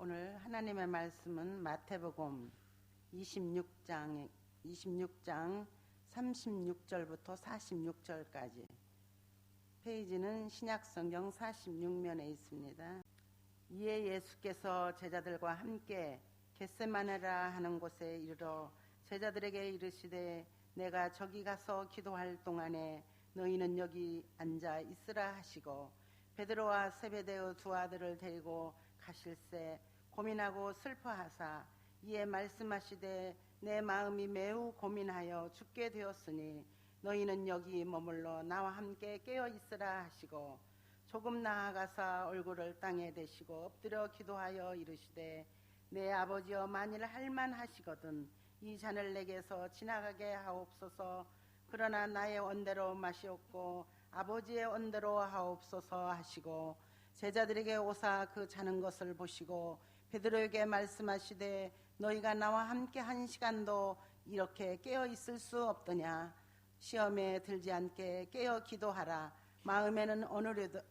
오늘 하나님의 말씀은 마태복음 26장 36절부터 46절까지, 페이지는 신약성경 46면에 있습니다. 이에 예수께서 제자들과 함께 겟세마네라 하는 곳에 이르러 제자들에게 이르시되 내가 저기 가서 기도할 동안에 너희는 여기 앉아 있으라 하시고, 베드로와 세베대의 두 아들을 데리고 가실새 고민하고 슬퍼하사 이에 말씀하시되 내 마음이 매우 고민하여 죽게 되었으니 너희는 여기 머물러 나와 함께 깨어 있으라 하시고, 조금 나아가사 얼굴을 땅에 대시고 엎드려 기도하여 이르시되 내 아버지여, 만일 할만하시거든 이 잔을 내게서 지나가게 하옵소서. 그러나 나의 원대로 마시옵고 아버지의 원대로 하옵소서 하시고, 제자들에게 오사 그 자는 것을 보시고 베드로에게 말씀하시되 너희가 나와 함께 한 시간도 이렇게 깨어 있을 수 없더냐. 시험에 들지 않게 깨어 기도하라. 마음에는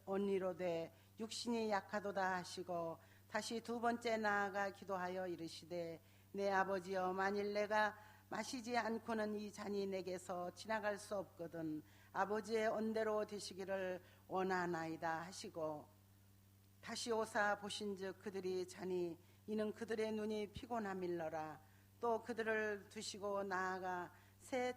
언니로되 육신이 약하도다 하시고, 다시 두 번째 나아가 기도하여 이르시되 내 아버지여, 만일 내가 마시지 않고는 이 잔이 내게서 지나갈 수 없거든 아버지의 언대로 되시기를 원하나이다 하시고, 다시 오사 보신즉 그들이 자니 이는 그들의 눈이 피곤함일러라. 또 그들을 두시고 나아가 세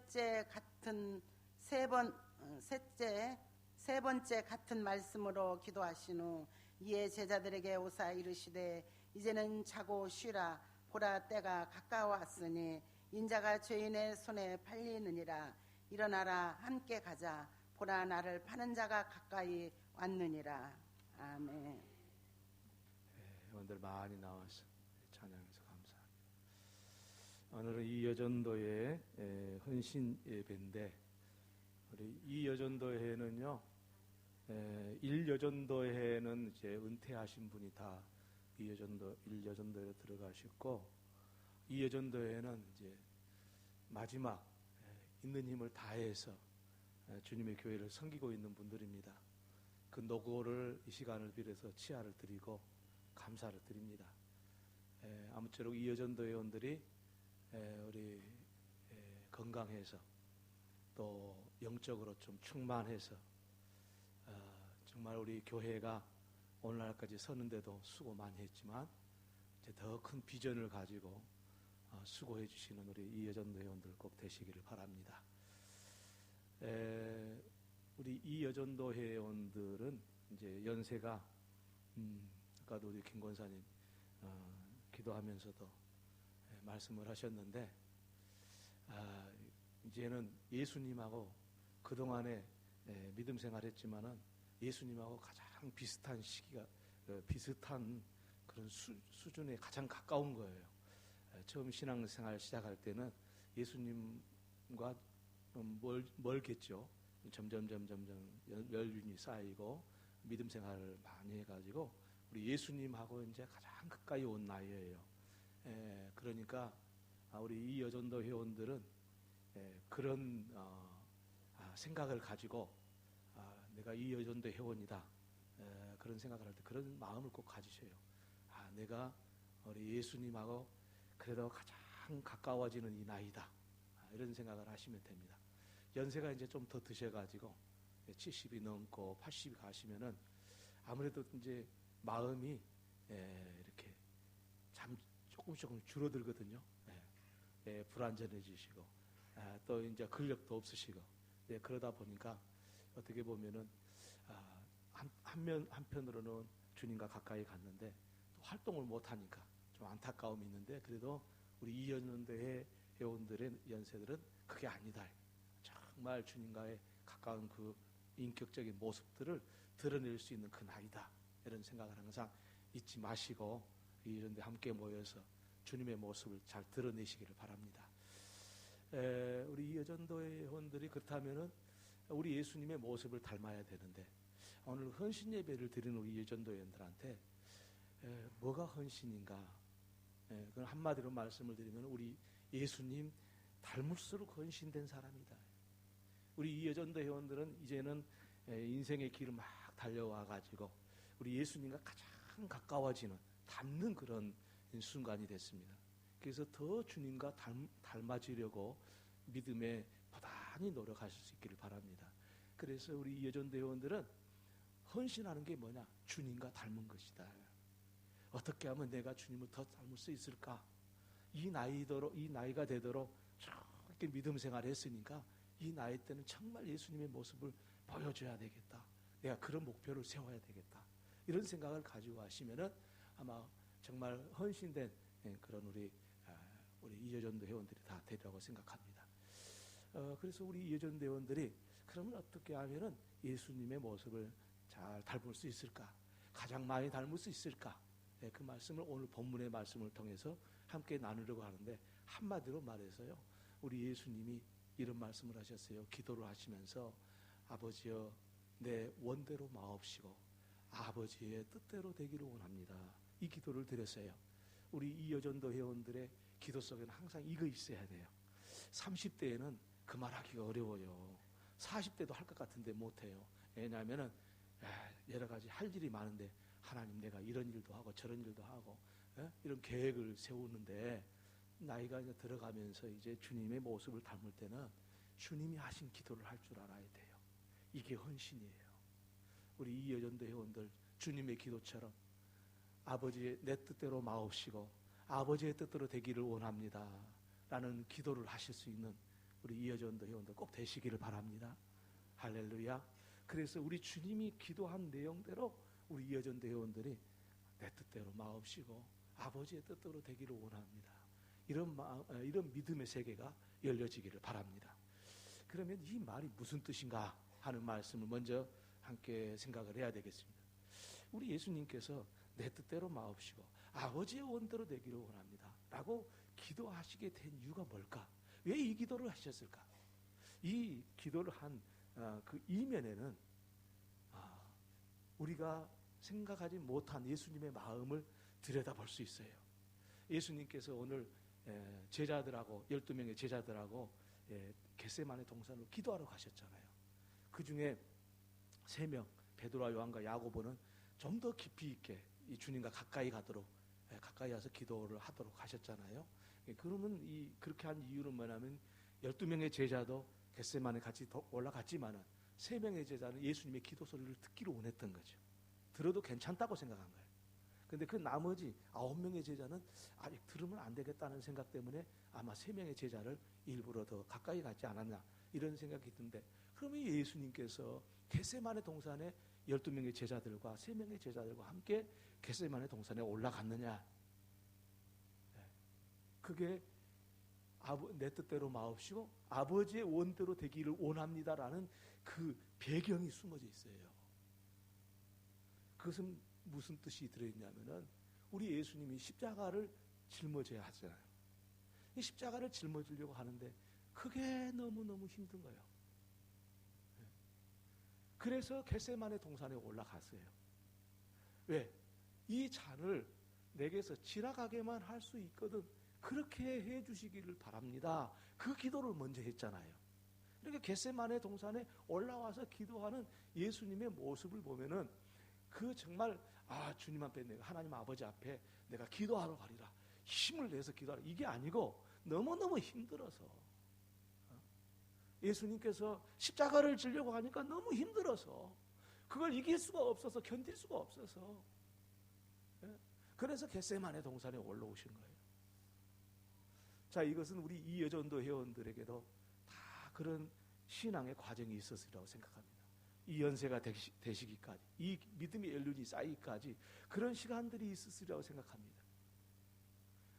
번째 같은 말씀으로 기도하신 후 이에 제자들에게 오사 이르시되 이제는 자고 쉬라. 보라, 때가 가까웠으니 인자가 죄인의 손에 팔리느니라. 일어나라, 함께 가자. 보라, 나를 파는 자가 가까이 왔느니라. 아멘. 여러분들 많이 나와서 찬양해서 감사합니다. 오늘은 이 여전도의 헌신 예배인데, 우리 이 여전도회는요, 1여전도회는 이제 은퇴하신 분이 다 이 여전도 1여전도회로 들어가셨고, 이 여전도회는 이제 마지막 있는 힘을 다해서 주님의 교회를 섬기고 있는 분들입니다. 그 노고를 이 시간을 빌어서 치하를 드리고 감사를 드립니다. 아무쪼록 이 여전도 회원들이 우리 건강해서 또 영적으로 좀 충만해서 정말 우리 교회가 오늘날까지 서는데도 수고 많이 했지만 이제 더 큰 비전을 가지고 수고해 주시는 우리 이 여전도 회원들 꼭 되시기를 바랍니다. 우리 이 여전도 회원들은 이제 연세가 아까도 우리 김 권사님 기도하면서도 말씀을 하셨는데, 이제는 예수님하고 그동안에 믿음 생활했지만은 예수님하고 가장 비슷한 시기가 비슷한 그런 수준에 가장 가까운 거예요. 처음 신앙생활 시작할 때는 예수님과 멀겠죠. 점점 연륜이 쌓이고 믿음 생활을 많이 해가지고 우리 예수님하고 이제 가장 가까이 온 나이예요. 그러니까 우리 이 여전도 회원들은 그런 생각을 가지고 내가 이 여전도 회원이다, 그런 생각을 할 때 그런 마음을 꼭 가지셔요. 내가 우리 예수님하고 그래도 가장 가까워지는 이 나이다, 이런 생각을 하시면 됩니다. 연세가 이제 좀 더 드셔가지고 70이 넘고 80이 가시면은 아무래도 이제 마음이 이렇게 조금 줄어들거든요. 불안전해지시고 또 이제 근력도 없으시고, 그러다 보니까 어떻게 보면은 한편으로는 주님과 가까이 갔는데 또 활동을 못 하니까 좀 안타까움이 있는데, 그래도 우리 이 연도의 회원들의 연세들은 그게 아니다. 정말 주님과의 가까운 그 인격적인 모습들을 드러낼 수 있는 그 나이다, 이런 생각을 항상 잊지 마시고 이 연도에 함께 모여서 주님의 모습을 잘 드러내시기를 바랍니다. 우리 이 여전도의 회원들이 그렇다면은 우리 예수님의 모습을 닮아야 되는데, 오늘 헌신 예배를 드리는 우리 여전도 회원들한테 뭐가 헌신인가? 그건 한마디로 말씀을 드리면 우리 예수님 닮을수록 헌신된 사람이다. 우리 이 여전도 회원들은 이제는 인생의 길을 막 달려와 가지고 우리 예수님과 가장 가까워지는 닮는 그런 순간이 됐습니다. 그래서 더 주님과 닮아지려고 믿음에 부단히 노력하실 수 있기를 바랍니다. 그래서 우리 이여전도 회원들은 헌신하는 게 뭐냐? 주님과 닮은 것이다. 어떻게 하면 내가 주님을 더 닮을 수 있을까? 이 나이가 되도록 저렇게 믿음 생활을 했으니까 이 나이 때는 정말 예수님의 모습을 보여줘야 되겠다. 내가 그런 목표를 세워야 되겠다. 이런 생각을 가지고 하시면은 아마 정말 헌신된 그런 우리 이여전도 회원들이 다 되리라고 생각합니다. 그래서 우리 이여전도 회원들이 그러면 어떻게 하면은 예수님의 모습을 잘 닮을 수 있을까? 가장 많이 닮을 수 있을까? 그 말씀을 오늘 본문의 말씀을 통해서 함께 나누려고 하는데, 한마디로 말해서요, 우리 예수님이 이런 말씀을 하셨어요. 기도를 하시면서 아버지여 내 원대로 마옵시고 아버지의 뜻대로 되기를 원합니다. 이 기도를 드렸어요. 우리 이여전도 회원들의 기도 속에는 항상 이거 있어야 돼요. 30대에는 그 말하기가 어려워요. 40대도 할 것 같은데 못해요. 왜냐하면은 여러 가지 할 일이 많은데 하나님 내가 이런 일도 하고 저런 일도 하고 이런 계획을 세우는데 나이가 이제 들어가면서 이제 주님의 모습을 닮을 때는 주님이 하신 기도를 할 줄 알아야 돼요. 이게 헌신이에요. 우리 이여전도 회원들 주님의 기도처럼 아버지의 내 뜻대로 마옵시고 아버지의 뜻대로 되기를 원합니다 라는 기도를 하실 수 있는 우리 이여전도 회원들 꼭 되시기를 바랍니다. 할렐루야. 그래서 우리 주님이 기도한 내용대로 우리 이여전도 회원들이 내 뜻대로 마옵시고 아버지의 뜻대로 되기를 원합니다. 이런 믿음의 세계가 열려지기를 바랍니다. 그러면 이 말이 무슨 뜻인가 하는 말씀을 먼저 함께 생각을 해야 되겠습니다. 우리 예수님께서 내 뜻대로 마옵시고 아버지의 원대로 되기를 원합니다 라고 기도하시게 된 이유가 뭘까? 왜 이 기도를 하셨을까? 이 기도를 한 그 이면에는 우리가 생각하지 못한 예수님의 마음을 들여다볼 수 있어요. 예수님께서 오늘 제자들하고 12명의 제자들하고 겟세마네 동산으로 기도하러 가셨잖아요. 그 중에 3명 베드로와 요한과 야고보는 좀 더 깊이 있게 이 주님과 가까이 가도록 가까이 와서 기도를 하도록 하셨잖아요. 그러면 그렇게 한 이유는 뭐냐면 12명의 제자도 겟세마네 같이 올라갔지만은 3명의 제자는 예수님의 기도 소리를 듣기를 원했던 거죠. 들어도 괜찮다고 생각한 거예요. 근데 그 나머지 9명의 제자는 아직 들으면 안 되겠다는 생각 때문에 아마 3명의 제자를 일부러 더 가까이 가지 않았나 이런 생각이 든데, 그러면 예수님께서 겟세마네 동산에 12명의 제자들과 3명의 제자들과 함께 겟세마네 동산에 올라갔느냐? 그게 내 뜻대로 마옵시고 아버지의 원대로 되기를 원합니다라는 그 배경이 숨어져 있어요. 그것은 무슨 뜻이 들어있냐면은 우리 예수님이 십자가를 짊어져야 하잖아요. 이 십자가를 짊어지려고 하는데 그게 너무너무 힘든 거예요. 그래서 겟세마네 동산에 올라갔어요. 왜? 이 잔을 내게서 지나가게만 할 수 있거든 그렇게 해주시기를 바랍니다. 그 기도를 먼저 했잖아요. 그러니까 겟세마네 동산에 올라와서 기도하는 예수님의 모습을 보면은 그 정말 주님 앞에 내가 하나님 아버지 앞에 내가 기도하러 가리라 힘을 내서 기도하라 이게 아니고 너무너무 힘들어서 예수님께서 십자가를 지려고 하니까 너무 힘들어서 그걸 이길 수가 없어서 견딜 수가 없어서 그래서 겟세마네 동산에 올라오신 거예요. 자, 이것은 우리 이여전도 회원들에게도 다 그런 신앙의 과정이 있었으리라고 생각합니다. 이 연세가 되시기까지 이 믿음의 연륜이 쌓이기까지 그런 시간들이 있었으리라고 생각합니다.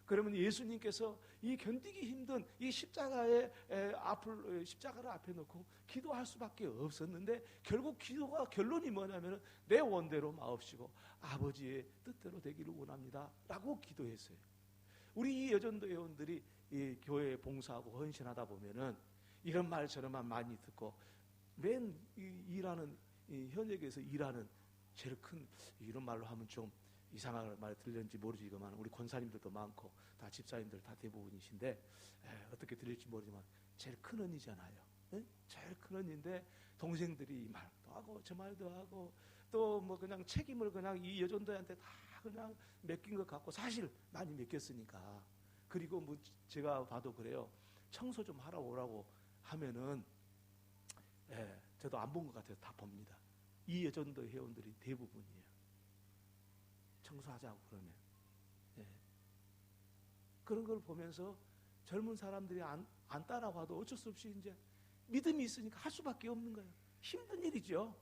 그러면 예수님께서 이 견디기 힘든 이 십자가를 앞에 놓고 기도할 수밖에 없었는데 결국 기도가 결론이 뭐냐면 내 원대로 마옵시고 아버지의 뜻대로 되기를 원합니다 라고 기도했어요. 우리 이 여전도 회원들이 이 교회에 봉사하고 헌신하다 보면은 이런 말 저런 말 많이 듣고 맨 일하는 현역에서 일하는 제일 큰 이런 말로 하면 좀 이상한 말 들렸는지 모르지만 우리 권사님들도 많고 다 집사님들 다 대부분이신데 어떻게 들릴지 모르지만 제일 큰 언니잖아요. 제일 큰 언니인데 동생들이 이 말도 하고 저 말도 하고 또 뭐 그냥 책임을 그냥 이 여전도한테 다 그냥 맡긴 것 같고 사실 많이 맡겼으니까. 그리고 뭐 제가 봐도 그래요. 청소 좀 하러 오라고 하면은 저도 안 본 것 같아서 다 봅니다. 이 여전도 회원들이 대부분이에요. 청소하자고 그러면. 그런 걸 보면서 젊은 사람들이 안 따라와도 어쩔 수 없이 이제 믿음이 있으니까 할 수밖에 없는 거예요. 힘든 일이죠.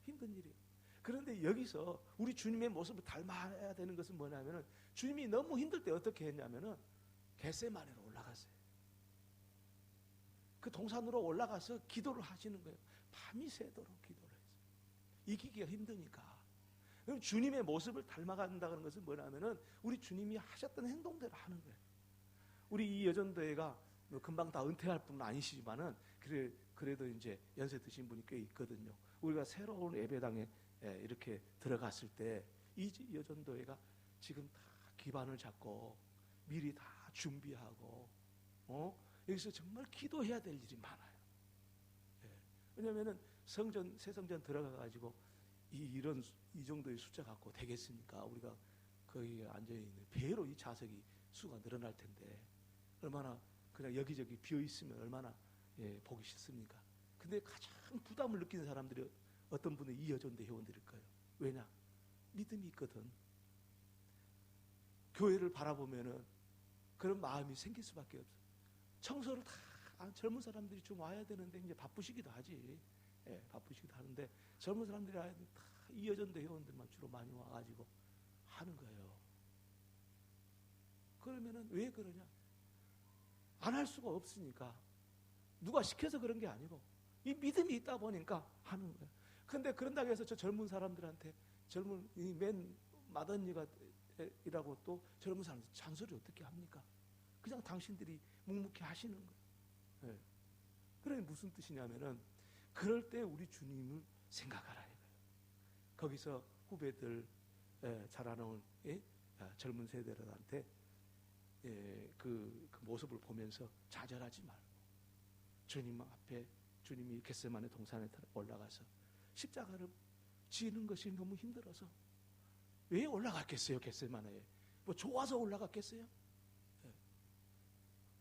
힘든 일이에요. 그런데 여기서 우리 주님의 모습을 닮아야 되는 것은 뭐냐면은 주님이 너무 힘들 때 어떻게 했냐면은 겟세마네로 올라갔어요. 그 동산으로 올라가서 기도를 하시는 거예요. 밤이 새도록 기도를 했어요. 이기기가 힘드니까. 그럼 주님의 모습을 닮아간다는 것은 뭐냐면은 우리 주님이 하셨던 행동대로 하는 거예요. 우리 이 여전도회가 금방 다 은퇴할 분은 아니시지만은 그래도 이제 연세 드신 분이 꽤 있거든요. 우리가 새로운 예배당에 이렇게 들어갔을 때 이 여전도회가 지금 다 기반을 잡고 미리 다 준비하고 여기서 정말 기도해야 될 일이 많아요. 왜냐하면은 새 성전 들어가 가지고 이 정도의 숫자 갖고 되겠습니까? 우리가 거기 앉아 있는 배로 이 좌석이 수가 늘어날 텐데 얼마나 그냥 여기저기 비어 있으면 얼마나 보기 싫습니까? 근데 가장 부담을 느끼는 사람들이 어떤 분은 이 여전대 회원들일 거예요. 왜냐? 믿음이 있거든. 교회를 바라보면은 그런 마음이 생길 수밖에 없어요. 청소를 다 젊은 사람들이 좀 와야 되는데 이제 바쁘시기도 하지. 바쁘시기도 하는데 젊은 사람들이 와야 다 이 여전대 회원들만 주로 많이 와가지고 하는 거예요. 그러면은 왜 그러냐? 안 할 수가 없으니까. 누가 시켜서 그런 게 아니고 이 믿음이 있다 보니까 하는 거예요. 그런데 그런다고 해서 저 젊은 사람들한테 젊은 맨 맏언니가 이라고 또 젊은 사람들 잔소리 어떻게 합니까? 그냥 당신들이 묵묵히 하시는 거예요. 그래 무슨 뜻이냐면은 그럴 때 우리 주님을 생각하라 이거예요. 거기서 후배들 자라는 젊은 세대들한테 그 모습을 보면서 좌절하지 말고 주님 앞에 주님이 겟세마네 동산에 올라가서 십자가를 지는 것이 너무 힘들어서 왜 올라갔겠어요? 겟세마네에 뭐 좋아서 올라갔겠어요?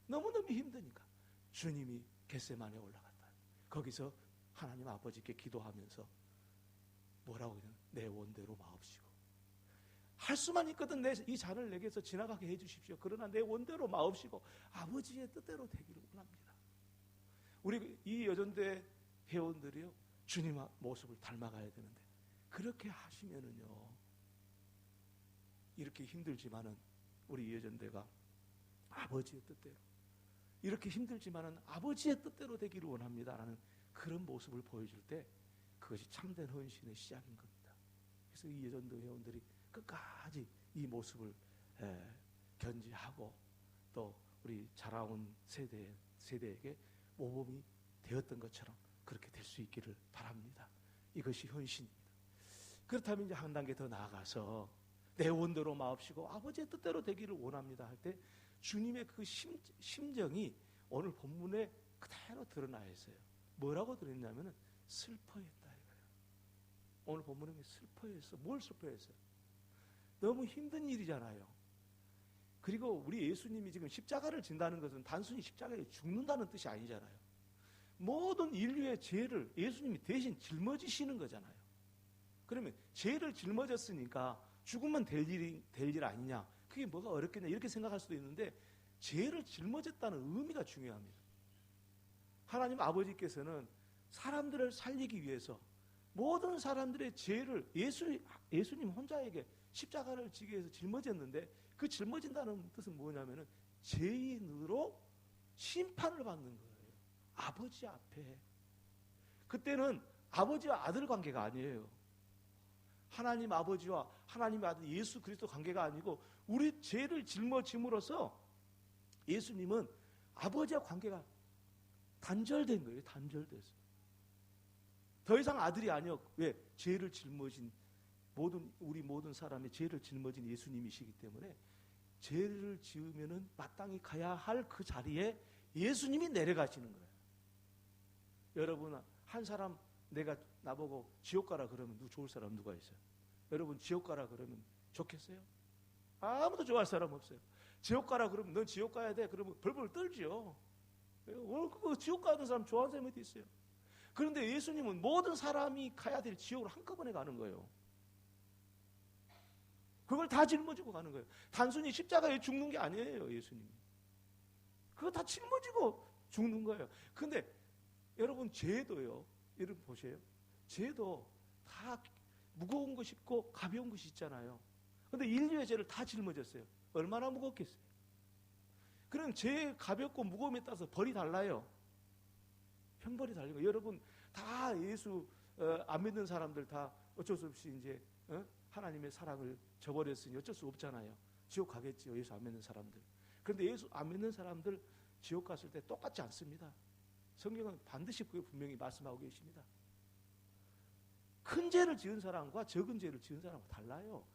너무너무 힘드니까 주님이 겟세마네에 올라갔다. 거기서 하나님 아버지께 기도하면서 뭐라고 그냥 내 원대로 마옵시고 할 수만 있거든 이 잔을 내게서 지나가게 해주십시오. 그러나 내 원대로 마옵시고 아버지의 뜻대로 되기를 원합니다. 우리 이 여전대 회원들이요 주님의 모습을 닮아가야 되는데 그렇게 하시면은요 이렇게 힘들지만은 우리 여전대가 아버지의 뜻대로 이렇게 힘들지만은 아버지의 뜻대로 되기를 원합니다라는 그런 모습을 보여줄 때 그것이 참된 헌신의 시작인 겁니다. 그래서 이 여전도 회원들이 끝까지 이 모습을 견지하고 또 우리 자라온 세대에게 모범이 되었던 것처럼 그렇게 될 수 있기를 바랍니다. 이것이 헌신입니다. 그렇다면 이제 한 단계 더 나아가서 내 원대로 마옵시고 아버지의 뜻대로 되기를 원합니다 할 때 주님의 그 심정이 오늘 본문에 그대로 드러나 있어요. 뭐라고 드렸냐면은 슬퍼했다 이거예요. 오늘 본문에 슬퍼했어. 뭘 슬퍼했어요? 너무 힘든 일이잖아요. 그리고 우리 예수님이 지금 십자가를 진다는 것은 단순히 십자가에 죽는다는 뜻이 아니잖아요. 모든 인류의 죄를 예수님이 대신 짊어지시는 거잖아요. 그러면 죄를 짊어졌으니까 죽으면 될 일 아니냐? 그게 뭐가 어렵겠냐? 이렇게 생각할 수도 있는데 죄를 짊어졌다는 의미가 중요합니다. 하나님 아버지께서는 사람들을 살리기 위해서 모든 사람들의 죄를 예수님 혼자에게 십자가를 지기 위해서 짊어졌는데 그 짊어진다는 뜻은 뭐냐면은 죄인으로 심판을 받는 거예요. 아버지 앞에. 그때는 아버지와 아들 관계가 아니에요. 하나님 아버지와 하나님의 아들 예수 그리스도 관계가 아니고 우리 죄를 짊어짐으로써 예수님은 아버지와 관계가 단절된 거예요. 단절됐어요. 더 이상 아들이 아니요. 왜? 죄를 짊어진 우리 모든 사람의 죄를 짊어진 예수님이시기 때문에 죄를 지으면은 마땅히 가야 할 그 자리에 예수님이 내려가시는 거예요. 여러분 한 사람 내가 나보고 지옥 가라 그러면 좋을 사람 누가 있어요? 여러분 지옥 가라 그러면 좋겠어요? 아무도 좋아할 사람 없어요. 지옥 가라 그러면 넌 지옥 가야 돼. 그러면 벌벌 떨죠. 그 지옥 가는 사람 좋아하는 사람이 어디 있어요? 그런데 예수님은 모든 사람이 가야 될 지옥을 한꺼번에 가는 거예요. 그걸 다 짊어지고 가는 거예요. 단순히 십자가에 죽는 게 아니에요, 예수님이. 그거 다 짊어지고 죽는 거예요. 근데 여러분 죄도요. 여러분 보세요. 죄도 다 무거운 것이 있고 가벼운 것이 있잖아요. 근데 인류의 죄를 다 짊어졌어요. 얼마나 무겁겠어요? 그럼 죄 가볍고 무거움에 따라서 벌이 달라요. 형벌이 달린 거예요. 여러분 다 예수 안 믿는 사람들 다 어쩔 수 없이 이제 하나님의 사랑을 저버렸으니 어쩔 수 없잖아요. 지옥 가겠지요. 예수 안 믿는 사람들. 그런데 예수 안 믿는 사람들 지옥 갔을 때 똑같지 않습니다. 성경은 반드시 그게 분명히 말씀하고 계십니다. 큰 죄를 지은 사람과 적은 죄를 지은 사람과 달라요.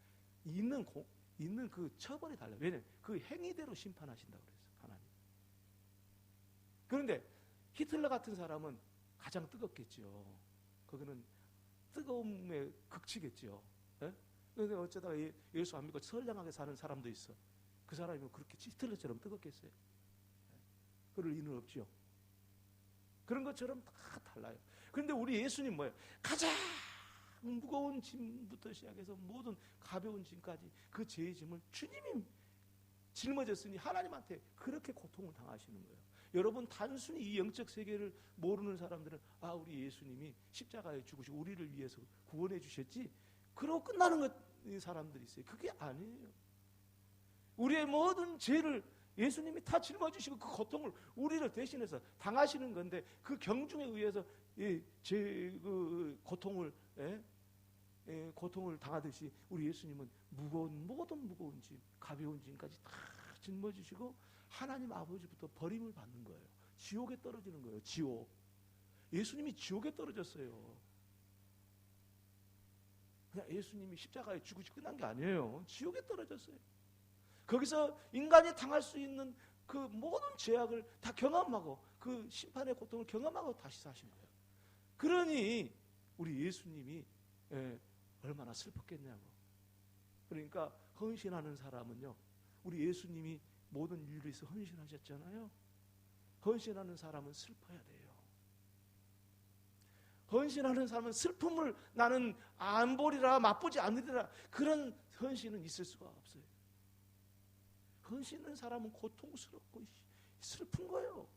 있는 그 처벌이 달라요. 왜냐하면 그 행위대로 심판하신다고 그랬어요. 하나님. 그런데 히틀러 같은 사람은 가장 뜨겁겠죠. 그거는 뜨거움의 극치겠죠. 그런데 어쩌다가 예수 안 믿고 선량하게 사는 사람도 있어. 그 사람이 그렇게 히틀러처럼 뜨겁겠어요? 그럴 리는 없죠. 그런 것처럼 다 달라요. 그런데 우리 예수님 뭐예요? 가장 무거운 짐부터 시작해서 모든 가벼운 짐까지 그 죄의 짐을 주님이 짊어졌으니 하나님한테 그렇게 고통을 당하시는 거예요. 여러분 단순히 이 영적 세계를 모르는 사람들은 우리 예수님이 십자가에 죽으시고 우리를 위해서 구원해 주셨지 그러고 끝나는 사람들이 있어요. 그게 아니에요. 우리의 모든 죄를 예수님이 다 짊어지시고 그 고통을 우리를 대신해서 당하시는 건데 그 경중에 의해서 그 고통을 고통을 당하듯이 우리 예수님은 모든 무거운 짐, 가벼운 짐까지 다 짊어지시고 하나님 아버지부터 버림을 받는 거예요. 지옥에 떨어지는 거예요. 지옥. 예수님이 지옥에 떨어졌어요. 그냥 예수님이 십자가에 죽으시고 끝난 게 아니에요. 지옥에 떨어졌어요. 거기서 인간이 당할 수 있는 그 모든 죄악을 다 경험하고 그 심판의 고통을 경험하고 다시 사신 거예요. 그러니 우리 예수님이 얼마나 슬펐겠냐고. 그러니까 헌신하는 사람은요. 우리 예수님이 모든 일을 위해서 헌신하셨잖아요. 헌신하는 사람은 슬퍼야 돼요. 헌신하는 사람은 슬픔을 나는 안 보리라 맛보지 않으리라 그런 헌신은 있을 수가 없어요. 헌신하는 사람은 고통스럽고 슬픈 거예요.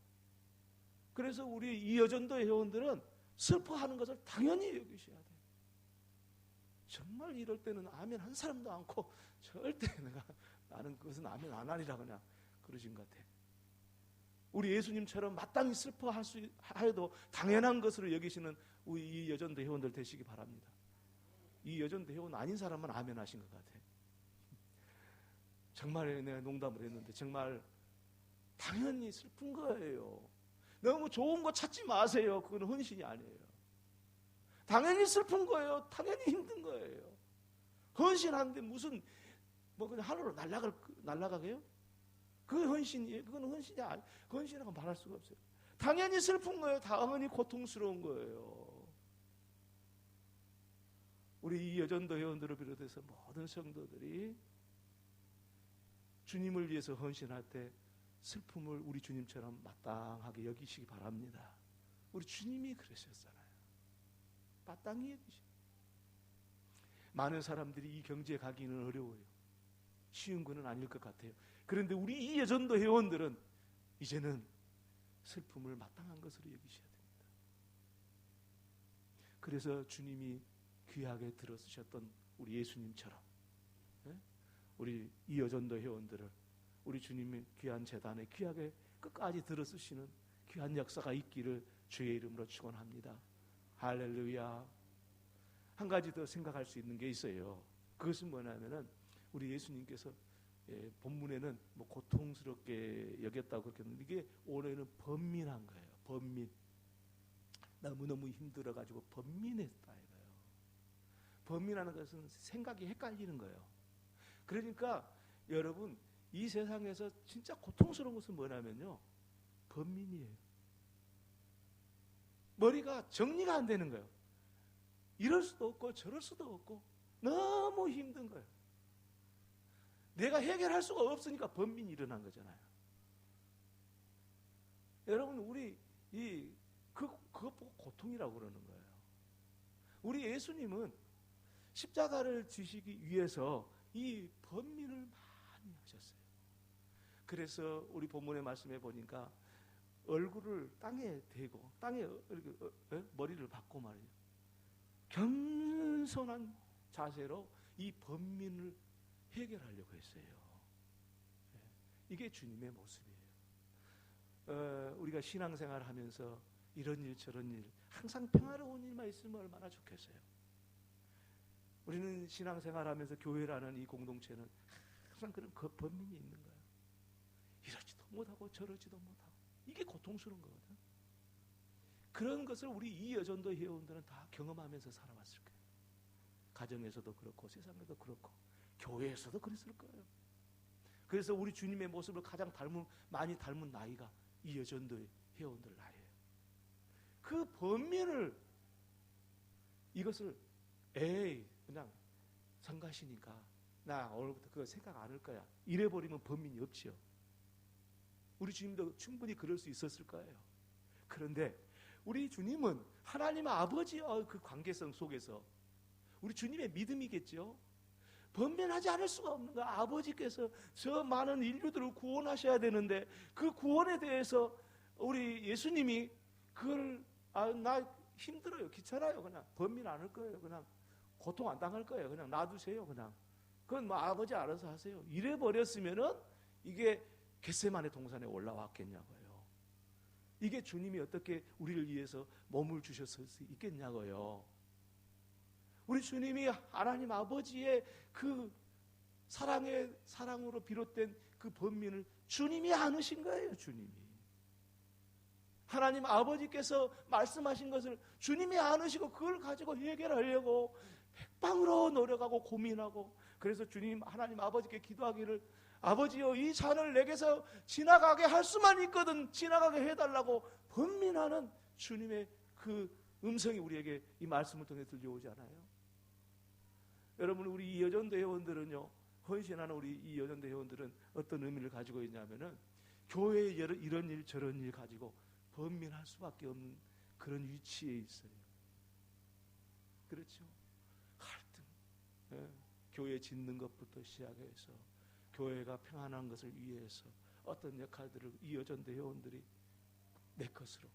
그래서 우리 이 여전도 회원들은 슬퍼하는 것을 당연히 여기셔야 돼요. 정말 이럴 때는 아멘 한 사람도 않고 절대 나는 그것은 아멘 안 하리라 그냥 그러신 것 같아요. 우리 예수님처럼 마땅히 슬퍼할 수 하여도 당연한 것으로 여기시는 우리 이 여전도 회원들 되시기 바랍니다. 이 여전도 회원 아닌 사람은 아멘 하신 것 같아요. 정말 내가 농담을 했는데 정말 당연히 슬픈 거예요. 너무 좋은 거 찾지 마세요. 그건 헌신이 아니에요. 당연히 슬픈 거예요. 당연히 힘든 거예요. 헌신하는데 무슨 그냥 하늘로 날아가게요? 그게 헌신이에요. 그건 헌신이 아니에요. 헌신이라고 말할 수가 없어요. 당연히 슬픈 거예요. 당연히 고통스러운 거예요. 우리 이 여전도 회원들을 비롯해서 모든 성도들이 주님을 위해서 헌신할 때 슬픔을 우리 주님처럼 마땅하게 여기시기 바랍니다. 우리 주님이 그러셨잖아요. 마땅히 여기시고. 많은 사람들이 이 경지에 가기는 어려워요. 쉬운 것은 아닐 것 같아요. 그런데 우리 이 여전도 회원들은 이제는 슬픔을 마땅한 것으로 여기셔야 됩니다. 그래서 주님이 귀하게 들어쓰셨던 우리 예수님처럼 우리 이 여전도 회원들을 우리 주님의 귀한 제단에 귀하게 끝까지 들어쓰시는 귀한 역사가 있기를 주의 이름으로 축원합니다. 할렐루야. 한 가지 더 생각할 수 있는 게 있어요. 그것은 뭐냐면은 우리 예수님께서 본문에는 고통스럽게 여겼다고 그렇게 했는데 이게 올해는 번민한 거예요. 번민. 너무너무 힘들어가지고 번민했다 이거예요. 번민하는 것은 생각이 헷갈리는 거예요. 그러니까 여러분 이 세상에서 진짜 고통스러운 것은 뭐냐면요. 번민이에요. 머리가 정리가 안 되는 거예요. 이럴 수도 없고 저럴 수도 없고 너무 힘든 거예요. 내가 해결할 수가 없으니까 번민이 일어난 거잖아요. 여러분, 우리 그것 보고 고통이라고 그러는 거예요. 우리 예수님은 십자가를 지시기 위해서 이 번민을 많이 하셨어요. 그래서 우리 본문의 말씀에 보니까 얼굴을 땅에 대고 땅에 머리를 박고 말이에요. 겸손한 자세로 이 번민을 해결하려고 했어요. 이게 주님의 모습이에요. 우리가 신앙생활을 하면서 이런 일 저런 일 항상 평화로운 일만 있으면 얼마나 좋겠어요. 우리는 신앙생활하면서 교회라는 이 공동체는 항상 그런 번민이 있는 거예요. 이러지도 못하고 저러지도 못하고 이게 고통스러운 거거든. 그런 것을 우리 이 여전도 회원들은 다 경험하면서 살아왔을 거예요. 가정에서도 그렇고 세상에도 그렇고 교회에서도 그랬을 거예요. 그래서 우리 주님의 모습을 가장 많이 닮은 나이가 이 여전도의 회원들 나이예요. 그 번민을 이것을 그냥 성가시니까 나 오늘부터 그거 생각 안 할 거야 이래버리면 번민이 없지요. 우리 주님도 충분히 그럴 수 있었을 거예요. 그런데 우리 주님은 하나님 아버지와 그 관계성 속에서 우리 주님의 믿음이겠죠. 번민하지 않을 수가 없는 거야. 아버지께서 저 많은 인류들을 구원하셔야 되는데 그 구원에 대해서 우리 예수님이 그걸 나 힘들어요, 귀찮아요, 그냥 번민 안 할 거예요, 그냥 고통 안 당할 거예요, 그냥 놔두세요, 그냥 그건 뭐 아버지 알아서 하세요 이래 버렸으면은 이게 겟세마네 동산에 올라왔겠냐고요. 이게 주님이 어떻게 우리를 위해서 몸을 주셨을 수 있겠냐고요. 우리 주님이 하나님 아버지의 그 사랑으로 비롯된 그 번민을 주님이 안으신 거예요. 주님이 하나님 아버지께서 말씀하신 것을 주님이 안으시고 그걸 가지고 해결하려고 백방으로 노력하고 고민하고, 그래서 주님 하나님 아버지께 기도하기를 아버지여 이 잔을 내게서 지나가게 할 수만 있거든 지나가게 해달라고 번민하는 주님의 그 음성이 우리에게 이 말씀을 통해 들려오지 않아요? 여러분, 우리 이 여전도 회원들은요, 헌신하는 우리 이 여전도 회원들은 어떤 의미를 가지고 있냐면은 교회에 이런 일 저런 일 가지고 번민할 수밖에 없는 그런 위치에 있어요. 그렇죠? 갈등, 교회 짓는 것부터 시작해서 교회가 평안한 것을 위해서 어떤 역할들을 이 여전도 회원들이 내 것으로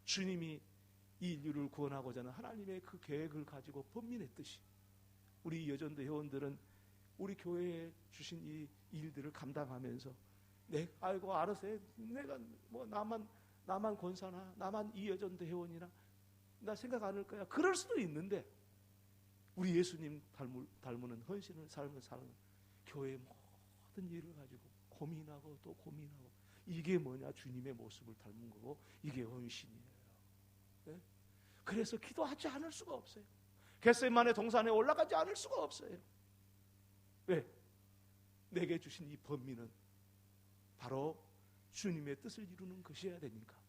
주님이 이 인류를 구원하고자 하는 하나님의 그 계획을 가지고 번민했듯이 우리 여전도 회원들은 우리 교회에 주신 이 일들을 감당하면서 아이고 알아서 해. 내가 뭐 나만 권사나 나만 이 여전도 회원이나 나 생각 안 할 거야. 그럴 수도 있는데 우리 예수님 닮는 헌신을 삶을 사는 교회의 모든 일을 가지고 고민하고 또 고민하고, 이게 뭐냐? 주님의 모습을 닮은 거고 이게 헌신이에요. 네? 그래서 기도하지 않을 수가 없어요. 겟세마네 동산에 올라가지 않을 수가 없어요. 왜? 내게 주신 이 번민은 바로 주님의 뜻을 이루는 것이어야 되니까.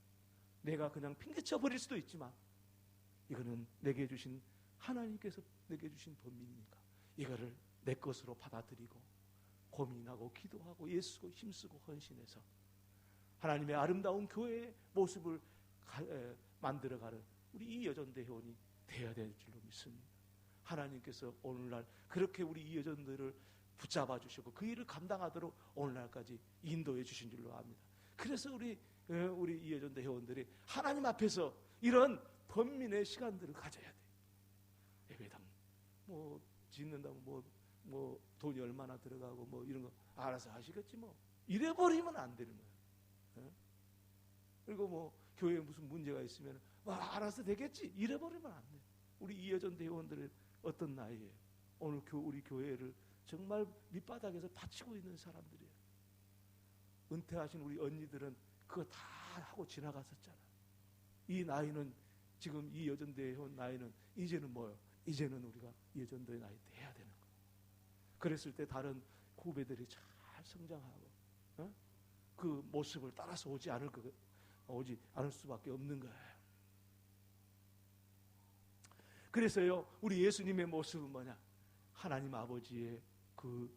내가 그냥 핑계쳐 버릴 수도 있지만 이거는 내게 주신 하나님께서 내게 주신 번민이니까 이거를 내 것으로 받아들이고 고민하고 기도하고 애쓰고 힘쓰고 헌신해서 하나님의 아름다운 교회의 모습을 만들어가는 우리 이 여전도 회원이 되어야 될 줄로 믿습니다. 하나님께서 오늘날 그렇게 우리 이 여전들을 붙잡아 주시고 그 일을 감당하도록 오늘날까지 인도해 주신 줄로 압니다. 그래서 우리 이 여전도 회원들이 하나님 앞에서 이런 번민의 시간들을 가져야 돼요. 예배당 뭐 짓는다고 뭐 돈이 얼마나 들어가고 뭐 이런 거 알아서 하시겠지 뭐 이래 버리면 안 되는 거예요. 그리고 뭐 교회에 무슨 문제가 있으면 뭐 알아서 되겠지 이래 버리면 안 돼요. 우리 이 여전도 회원들은 어떤 나이에요? 오늘 우리 교회를 정말 밑바닥에서 바치고 있는 사람들이에요. 은퇴하신 우리 언니들은 그거 다 하고 지나갔었잖아. 이 나이는 지금 이 여전도의 회원 나이는 이제는 뭐예요? 이제는 우리가 이 여전도의 나이 때 해야 되는 거예요. 그랬을 때 다른 후배들이 잘 성장하고 그 모습을 따라서 오지 않을 수밖에 없는 거예요. 그래서요, 우리 예수님의 모습은 뭐냐? 하나님 아버지의 그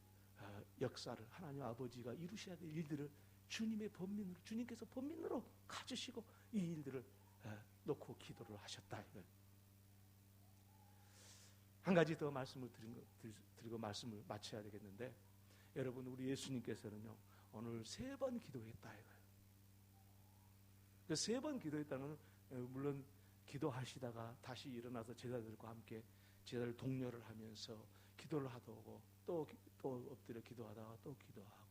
역사를, 하나님 아버지가 이루셔야 될 일들을 주님의 법민으로, 주님께서 법민으로 가주시고 이 일들을 놓고 기도를 하셨다. 한 가지 더 말씀을 드리고 말씀을 마쳐야 되겠는데, 여러분, 우리 예수님께서는요 오늘 3번 기도했다 이거예요. 그 3번 기도했다는, 물론 기도하시다가 다시 일어나서 제자들과 함께 제자들 독려를 하면서 기도를 하고 또 엎드려 기도하다가 또 기도하고,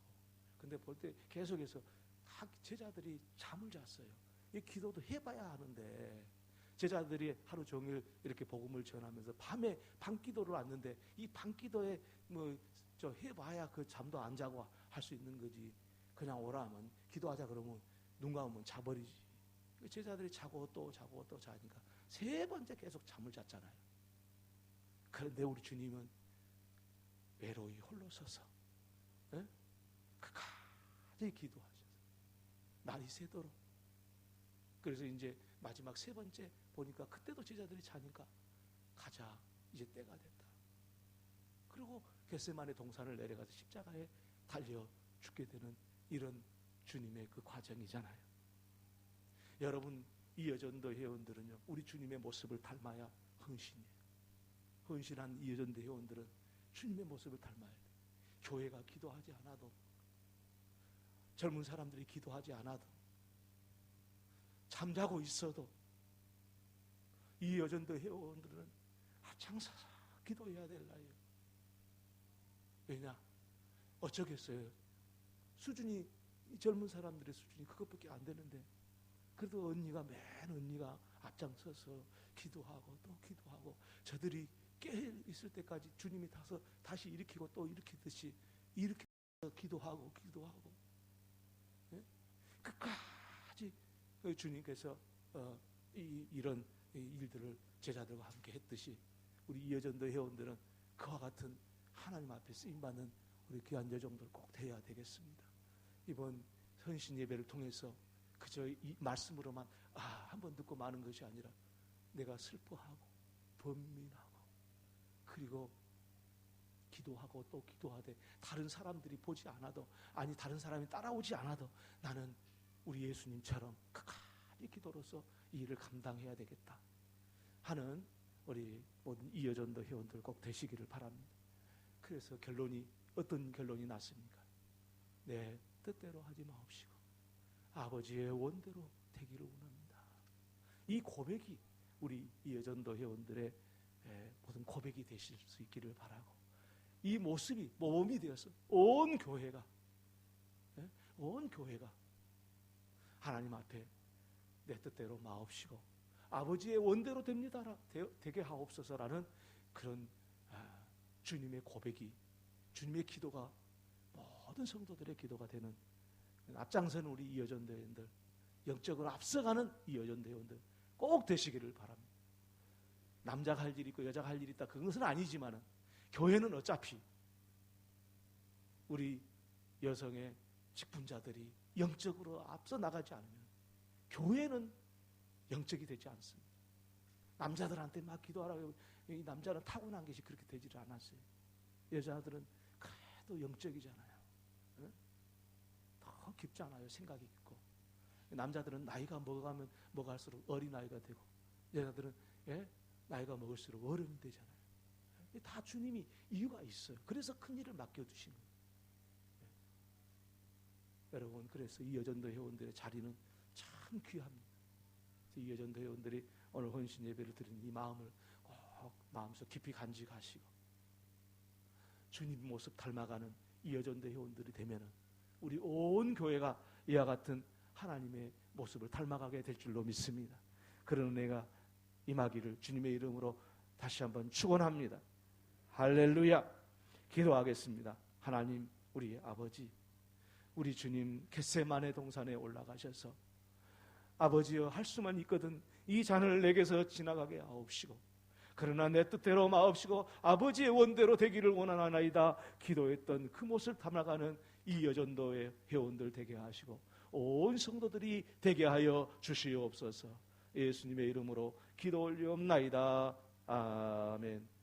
근데 볼 때 계속해서 다 제자들이 잠을 잤어요. 이 기도도 해봐야 하는데, 제자들이 하루 종일 이렇게 복음을 전하면서 밤에 밤기도를 왔는데, 이 밤기도에 저 해봐야 그 잠도 안 자고 할 수 있는 거지. 그냥 오라 하면, 기도하자 그러면 눈 감으면 자버리지. 제자들이 자고 또 자니까 3번째 계속 잠을 잤잖아요. 그런데 우리 주님은 외로이 홀로 서서 끝까지 기도하셨어요. 날이 새도록. 그래서 이제 마지막 3번째 보니까 그때도 제자들이 자니까 가자, 이제 때가 됐다. 그리고 겟세마네 동산을 내려가서 십자가에 달려 죽게 되는 이런 주님의 그 과정이잖아요. 여러분, 이 여전도 회원들은요 우리 주님의 모습을 닮아야 헌신이에요. 헌신한 이 여전도 회원들은 주님의 모습을 닮아야 돼요. 교회가 기도하지 않아도, 젊은 사람들이 기도하지 않아도, 잠자고 있어도 이 여전도 회원들은 앞장서서 기도해야 될 나이에요. 왜냐? 어쩌겠어요. 수준이, 젊은 사람들의 수준이 그것밖에 안 되는데, 그래도 언니가 앞장서서 기도하고 또 기도하고, 저들이 깨 있을 때까지 주님이 다시 일으키고 또 일으키듯이 이렇게 기도하고 예? 끝까지 주님께서 이런 일들을 제자들과 함께 했듯이, 우리 이여전도 회원들은 그와 같은 하나님 앞에 쓰임받는 우리 귀한 여정들 꼭 되어야 되겠습니다. 이번 헌신 예배를 통해서 그저 이 말씀으로만 한번 듣고 마는 것이 아니라, 내가 슬퍼하고 번민하고 그리고 기도하고 또 기도하되, 다른 사람들이 보지 않아도, 아니 다른 사람이 따라오지 않아도 나는 우리 예수님처럼 끝까지 기도로서 이 일을 감당해야 되겠다 하는 우리 모든 이여전도 회원들 꼭 되시기를 바랍니다. 그래서 어떤 결론이 났습니까? 내 뜻대로 하지 마옵시고 아버지의 원대로 되기를 원합니다. 이 고백이 우리 이여전도 회원들의 모든 고백이 되실 수 있기를 바라고, 이 모습이 모범이 되어서 온 교회가 하나님 앞에 내 뜻대로 마옵시고 아버지의 원대로 됩니다 되게 하옵소서라는 그런 주님의 고백이, 주님의 기도가 모든 성도들의 기도가 되는, 앞장서는 우리 이여전도 회원들, 영적으로 앞서가는 이여전도 회원들 꼭 되시기를 바랍니다. 남자가 할 일이 있고 여자가 할 일이 있다, 그것은 아니지만 교회는 어차피 우리 여성의 직분자들이 영적으로 앞서 나가지 않으면 교회는 영적이 되지 않습니다. 남자들한테 막 기도하라고, 이 남자는 타고난 것이 그렇게 되지를 않았어요. 여자들은 그래도 영적이잖아요. 더 깊잖아요. 생각이 깊고. 남자들은 나이가 먹어가면 먹을수록 어린아이가 되고, 여자들은 나이가 먹을수록 어른이 되잖아요. 다 주님이 이유가 있어요. 그래서 큰 일을 맡겨주신 거예요. 여러분, 그래서 이 여전도 회원들의 자리는 참 귀합니다. 이 여전도 회원들이 오늘 헌신 예배를 드리는 이 마음을 꼭 마음속 깊이 간직하시고, 주님 모습 닮아가는 이 여전도 회원들이 되면은 우리 온 교회가 이와 같은 하나님의 모습을 닮아가게 될 줄로 믿습니다. 그런 은혜가 임하기를 주님의 이름으로 다시 한번 축원합니다. 할렐루야. 기도하겠습니다. 하나님, 우리 아버지, 우리 주님 겟세마네 동산에 올라가셔서 아버지여, 할 수만 있거든 이 잔을 내게서 지나가게 하옵시고, 그러나 내 뜻대로 마옵시고 아버지의 원대로 되기를 원하나이다 기도했던 그 모습을 담아가는 이 여전도의 회원들 되게 하시고 온 성도들이 되게 하여 주시옵소서. 예수님의 이름으로 기도 올리옵나이다. 아멘.